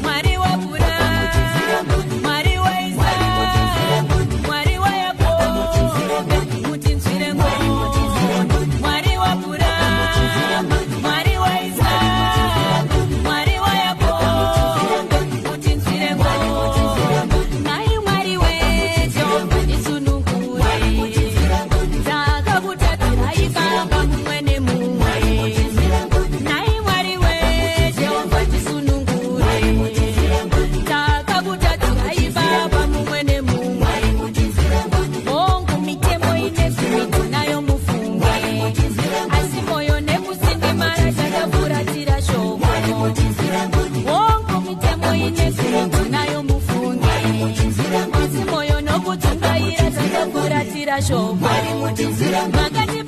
Mwari wapura, Mwari waisa, Mwari wayapo, mutinzire ngoni. Mwari wapura, Mwari waisa, Mwari wayapo, mutinzire ngoni. Nai Mwari wejo, nisunungure, takakutatira ibaba mumwene mumwe. Nai Mwari wejo, nisunungure, takakutatira ibaba mumwene mumwe. Bongo mitemo inezimiti nayo mufunge, asi moyo nekusindimara chakafuratira shoko. Bongo mitemo inezimiti nayo mufunge, asi moyo nokutungaira chakafuratira shoko. Makati